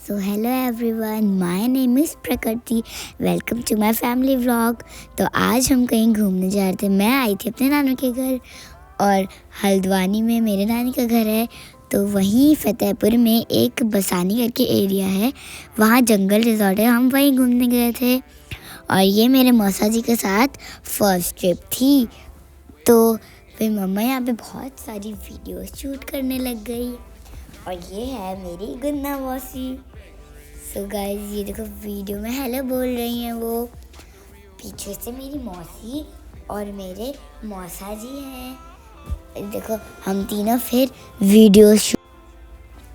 So hello everyone, my name is Prakriti. Welcome to my family vlog. तो आज हम कहीं घूमने जा रहे थे। मैं आई थी अपने नानू के घर और हल्द्वानी में मेरे नानी का घर है। तो वहीं फतेहपुर में एक बसानी करके एरिया है, वहाँ जंगल रिजॉर्ट है। हम वहीं घूमने गए थे और ये मेरे मौसा जी के साथ फर्स्ट ट्रिप थी। तो फिर मम्मा यहाँ पे बहुत सारी वीडियो शूट करने लग गई और ये है मेरी गुन्ना मौसी। सो गाइस, ये देखो वीडियो में हेलो बोल रही हैं वो। पीछे से मेरी मौसी और मेरे मौसा जी हैं। देखो हम तीनों फिर वीडियो शूट,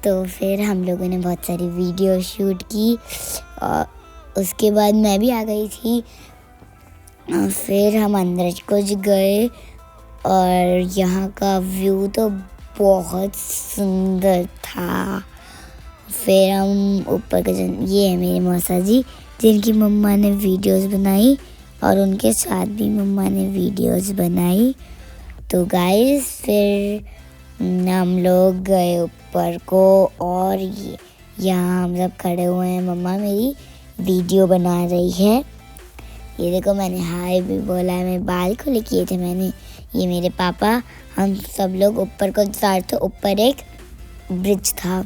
तो फिर हम लोगों ने बहुत सारी वीडियो शूट की और उसके बाद मैं भी आ गई थी। फिर हम अंदर कुछ गए और यहाँ का व्यू तो बहुत सुंदर था। फिर हम ऊपर का ये है मेरे मौसा जी जिनकी मम्मा ने वीडियोस बनाई और उनके साथ भी मम्मा ने वीडियोस बनाई। तो गाइस फिर हम लोग गए ऊपर को और यहाँ हम सब खड़े हुए हैं। मम्मा मेरी वीडियो बना रही है। ये देखो मैंने हाय भी बोला है, मैं बाल खुले किए थे मैंने। ये मेरे पापा, हम सब लोग ऊपर को जा रहे थे। ऊपर एक ब्रिज था।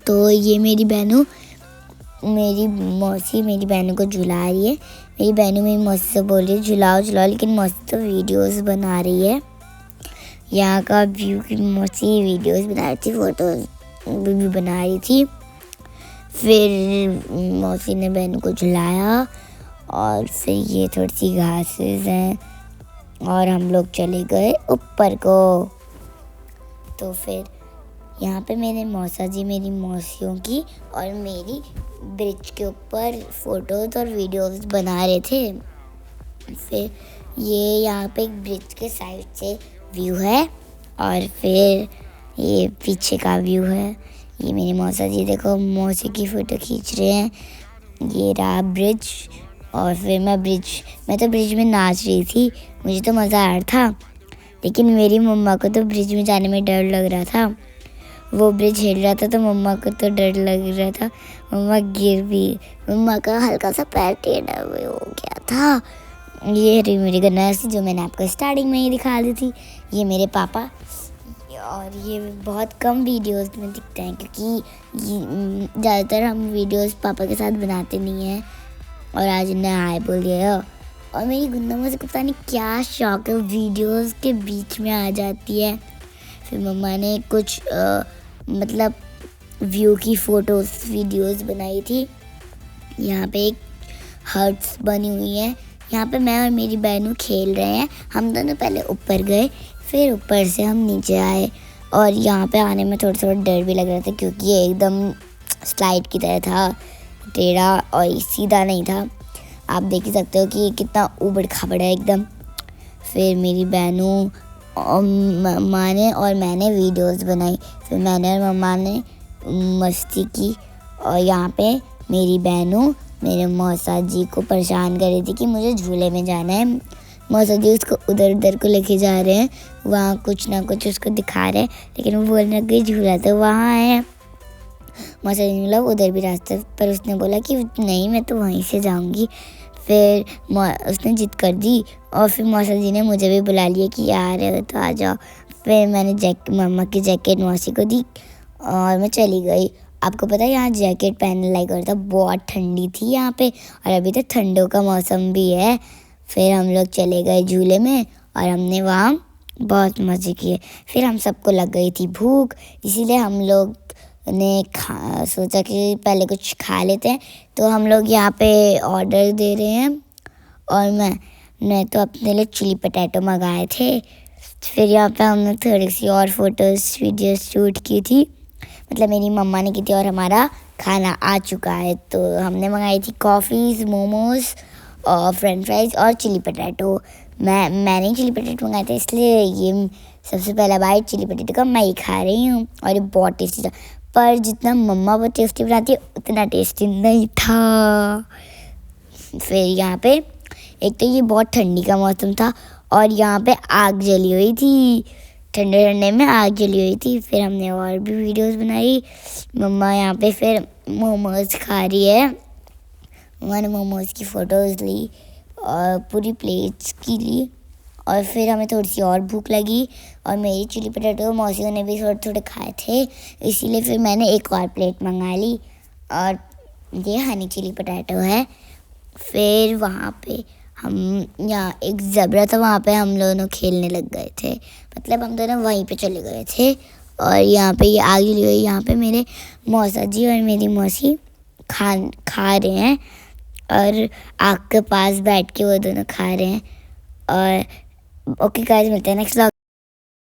तो ये मेरी बहनों, मेरी मौसी मेरी बहनों को झुला रही है। मेरी बहनों मेरी मौसी से बोल रही है झुलाओ झुलाओ, लेकिन मौसी तो वीडियोस बना रही है। यहाँ का व्यू की मौसी वीडियोस बना रही थी, फोटोज भी बना रही थी। फिर मौसी ने बहनों को झुलाया और फिर ये थोड़ी सी घासेस हैं और हम लोग चले गए ऊपर को। तो फिर यहाँ पे मेरे मौसा जी मेरी मौसियों की और मेरी ब्रिज के ऊपर फोटोज और वीडियोस बना रहे थे। फिर ये यहाँ पे एक ब्रिज के साइड से व्यू है और फिर ये पीछे का व्यू है। ये मेरी मौसा जी देखो मौसी की फ़ोटो खींच रहे हैं। ये रहा ब्रिज और फिर मैं तो ब्रिज में नाच रही थी। मुझे तो मज़ा आ रहा था, लेकिन मेरी मम्मा को तो ब्रिज में जाने में डर लग रहा था। वो ब्रिज हिल रहा था तो मम्मा को तो डर लग रहा था। मम्मा गिर भी, मम्मा का हल्का सा पैर टेढ़ा हो गया था। ये रही मेरी गन्नासी जो मैंने आपको स्टार्टिंग में ही दिखा दी थी। ये मेरे पापा, और ये बहुत कम वीडियोस में दिखते हैं क्योंकि ज़्यादातर हम वीडियोस पापा के साथ बनाते नहीं हैं। और आज इन्हें हाय बोल दिया। और मेरी गुन्ना मौसी को पता नहीं क्या शौक है, वीडियोस के बीच में आ जाती है। फिर मम्मा ने कुछ मतलब व्यू की फ़ोटोज़ वीडियोस बनाई थी। यहाँ पे एक हट्स बनी हुई है। यहाँ पे मैं और मेरी बहनों खेल रहे हैं। हम दोनों पहले ऊपर गए, फिर ऊपर से हम नीचे आए और यहाँ पे आने में थोड़ा थोड़ा डर भी लग रहा था क्योंकि ये एकदम स्लाइड की तरह था, टेढ़ा और सीधा नहीं था। आप देख ही सकते हो कि ये कितना ऊबड़ खाबड़ है एकदम। फिर मेरी बहनों और मम्मा ने और मैंने वीडियोस बनाई। फिर मैंने और मम्मा ने मस्ती की और यहाँ पे मेरी बहनों मेरे मौसा जी को परेशान कर रही थी कि मुझे झूले में जाना है। मौसा जी उसको उधर उधर को लेके जा रहे हैं, वहाँ कुछ ना कुछ उसको दिखा रहे हैं, लेकिन वो बोलने लग गई झूला तो वहाँ है। मौसा जी ने उधर भी रास्ते पर उसने बोला कि नहीं मैं तो वहीं से जाऊंगी। फिर उसने जिद कर दी और फिर मौसा जी ने मुझे भी बुला लिया कि आ रहे हो तो आ जाओ। फिर मैंने मम्मा की जैकेट मौसी को दी और मैं चली गई। आपको पता है यहाँ जैकेट पहनने लायक और था, बहुत ठंडी थी यहाँ पे और अभी तो ठंडों का मौसम भी है। फिर हम लोग चले गए झूले में और हमने वहाँ बहुत मज़े किए। फिर हम सबको लग गई थी भूख, इसीलिए हम लोग ने सोचा कि पहले कुछ खा लेते हैं। तो हम लोग यहाँ पे ऑर्डर दे रहे हैं और मैं तो अपने लिए चिली पटैटो मंगाए थे। फिर यहाँ पे हमने थोड़ी सी और फोटोज़ वीडियोस शूट की थी, मतलब मेरी मम्मा ने की थी और हमारा खाना आ चुका है। तो हमने मंगाई थी कॉफ़ीज़, मोमोज़ और फ्रेंच फ्राइज़ और चिली पटैटो। मैंने चिली पटैटो मंगाए थे, इसलिए ये सबसे पहला बाइट चिली पटैटो का मैं ही खा रही हूँ और ये बहुत टेस्टी था। पर जितना मम्मा वो टेस्टी बनाती है उतना टेस्टी नहीं था। फिर यहाँ पे एक तो ये बहुत ठंडी का मौसम था और यहाँ पे आग जली हुई थी। ठंडे ठंडे में आग जली हुई थी। फिर हमने और भी वीडियोस बनाई। मम्मा यहाँ पे फिर मोमोज खा रही है। मम्मा ने मोमोज की फ़ोटोज़ ली और पूरी प्लेट्स की ली। और फिर हमें थोड़ी सी और भूख लगी और मेरी चिली पटेटो मौसियों ने भी थोड़े थोड़े खाए थे, इसीलिए फिर मैंने एक और प्लेट मंगा ली और ये हनी चिली पटेटो है। फिर वहाँ पे हम यहाँ एक ज़ेब्रा था, वहाँ पे हम दोनों खेलने लग गए थे, मतलब हम दोनों वहीं पे चले गए थे। और यहाँ पे ये आगे ली हुई, यहाँ पे मेरे मौसा जी और मेरी मौसी खा रहे हैं और आग के पास बैठ के वो दोनों खा रहे हैं। और ओके गाइस, मिलते हैं नेक्स्ट व्लॉग।